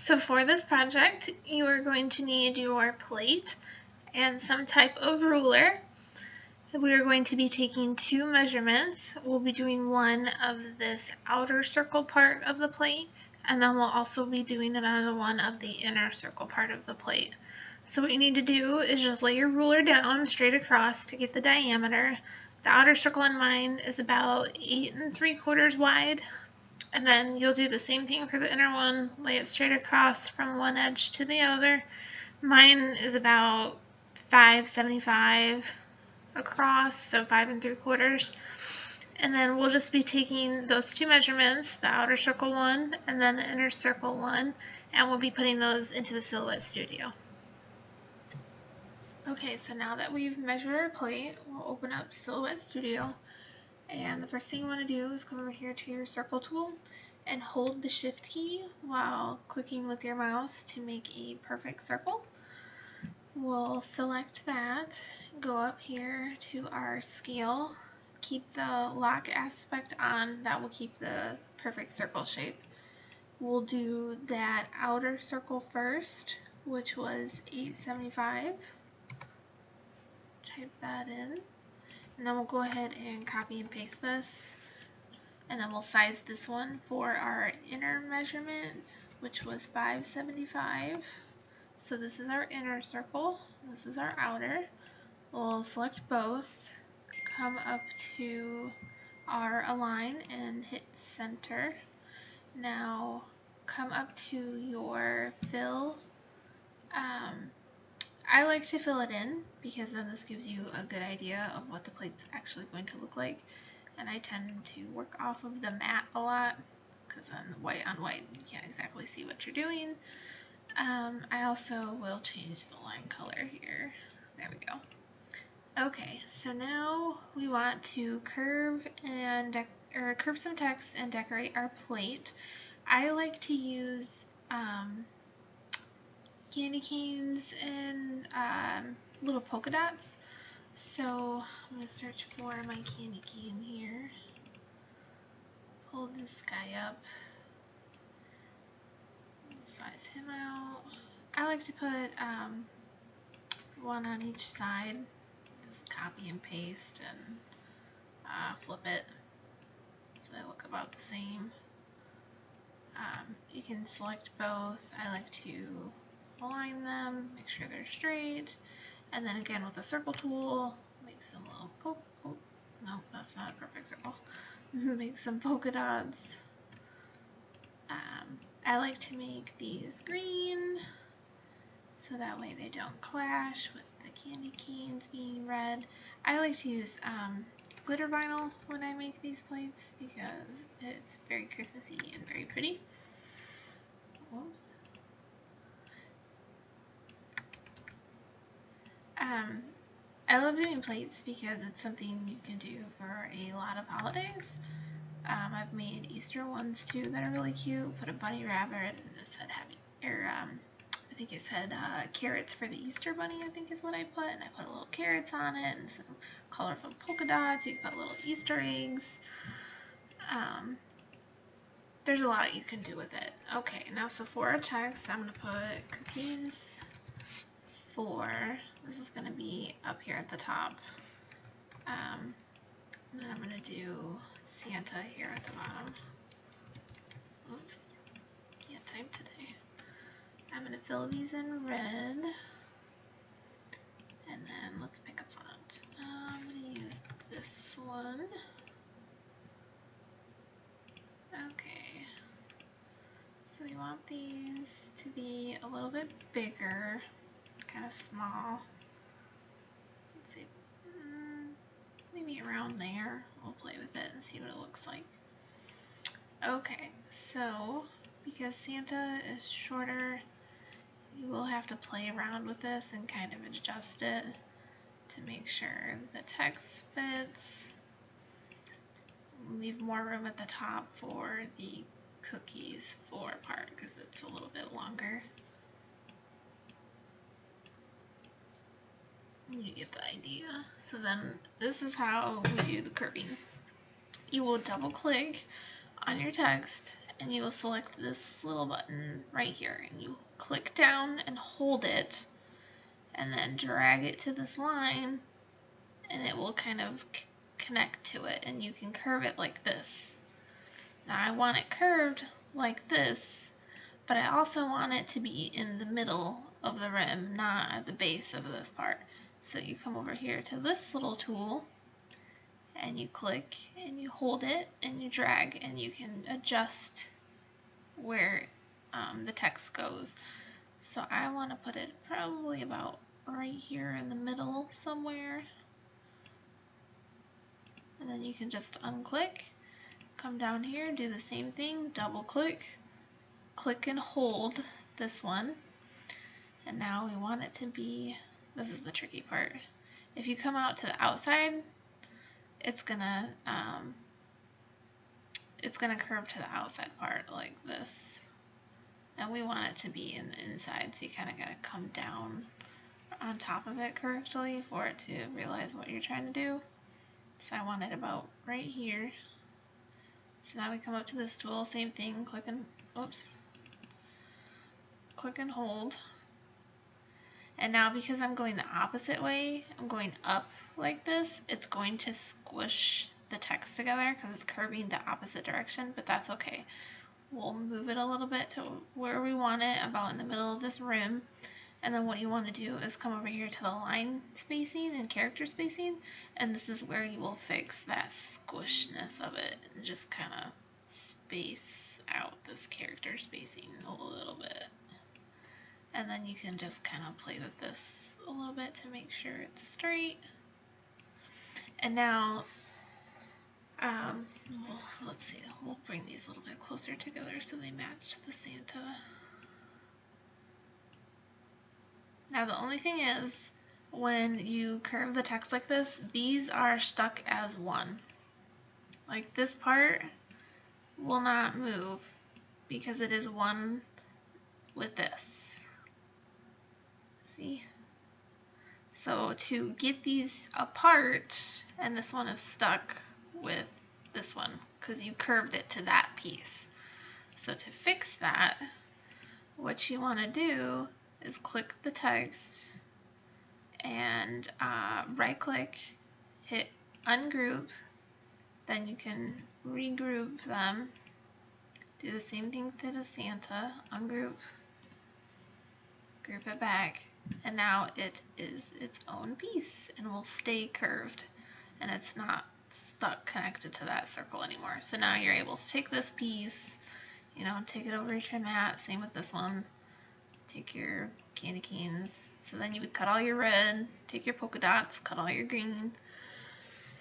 So for this project, you are going to need your plate and some type of ruler. We are going to be taking two measurements. We'll be doing one of this outer circle part of the plate, and then we'll also be doing another one of the inner circle part of the plate. So what you need to do is just lay your ruler down straight across to get the diameter. The outer circle on mine is about 8 3/4 wide. And then you'll do the same thing for the inner one, lay it straight across from one edge to the other. Mine is about 5.75 across, so 5 3/4. And then we'll just be taking those two measurements, the outer circle one and then the inner circle one, and we'll be putting those into the Silhouette Studio. Okay, so now that we've measured our plate, we'll open up Silhouette Studio. And the first thing you want to do is come over here to your circle tool and hold the shift key while clicking with your mouse to make a perfect circle. We'll select that, go up here to our scale, keep the lock aspect on, that will keep the perfect circle shape. We'll do that outer circle first, which was 8.75. Type that in. And then we'll go ahead and copy and paste this. And then we'll size this one for our inner measurement, which was 5.75. So this is our inner circle, this is our outer. We'll select both, come up to our align and hit center. Now come up to your fill. I like to fill it in because then this gives you a good idea of what the plate's actually going to look like. And I tend to work off of the matte a lot because then white on white you can't exactly see what you're doing. I also will change the line color here. There we go. Okay, so now we want to curve some text and decorate our plate. I like to use candy canes and little polka dots. So I'm going to search for my candy cane here. Pull this guy up. Size him out. I like to put one on each side. Just copy and paste and flip it so they look about the same. You can select both. I like to align them, make sure they're straight, and then again with the circle tool, make some little no, that's not a perfect circle. Make some polka dots. I like to make these green so that way they don't clash with the candy canes being red. I like to use glitter vinyl when I make these plates because it's very Christmassy and very pretty. Whoops. I love doing plates because it's something you can do for a lot of holidays. I've made Easter ones too that are really cute. Put a bunny rabbit and it said I think it said carrots for the Easter bunny, I think is what I put. And I put little carrots on it and some colorful polka dots. You can put little Easter eggs. There's a lot you can do with it. Okay, now so for our text, I'm going to put cookies for, this is going to be up here at the top. And then I'm going to do Santa here at the bottom. Oops, can't type today. I'm going to fill these in red. And then let's pick a font. I'm going to use this one. Okay. So we want these to be a little bit bigger, kind of small. Let's see, maybe around there. We'll play with it and see what it looks like. Okay, so because Santa is shorter, you will have to play around with this and kind of adjust it to make sure the text fits. Leave more room at the top for the cookies for part because it's a little bit longer. You get the idea. So then this is how we do the curving. You will double click on your text and you will select this little button right here, and you click down and hold it, and then drag it to this line, and it will kind of connect to it, and you can curve it like this. Now I want it curved like this, but I also want it to be in the middle of the rim, not at the base of this part. So you come over here to this little tool, and you click and you hold it and you drag, and you can adjust where the text goes. So I want to put it probably about right here in the middle somewhere, and then you can just unclick, come down here, do the same thing, double click, click and hold this one, and now we want it to be, this is the tricky part, if you come out to the outside, it's gonna curve to the outside part like this, and we want it to be in the inside, so you kind of gotta come down on top of it correctly for it to realize what you're trying to do. So I want it about right here. So now we come up to this tool, same thing, click and hold. And now because I'm going the opposite way, I'm going up like this, it's going to squish the text together because it's curving the opposite direction, but that's okay. We'll move it a little bit to where we want it, about in the middle of this rim. And then what you want to do is come over here to the line spacing and character spacing, and this is where you will fix that squishness of it and just kind of space out this character spacing a little bit. And then you can just kind of play with this a little bit to make sure it's straight. And now, let's see, we'll bring these a little bit closer together so they match the Santa. Now the only thing is, when you curve the text like this, these are stuck as one. Like this part will not move because it is one with this. See? So to get these apart, and this one is stuck with this one because you curved it to that piece. So to fix that, what you want to do is click the text and right click, hit ungroup, then you can regroup them, do the same thing to the Santa, ungroup, group it back, and now it is its own piece and will stay curved, and it's not stuck connected to that circle anymore. So now you're able to take this piece, take it over to your mat, same with this one, take your candy canes, so then you would cut all your red, take your polka dots, cut all your green,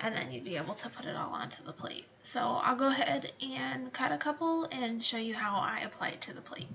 and then you'd be able to put it all onto the plate. So I'll go ahead and cut a couple and show you how I apply it to the plate.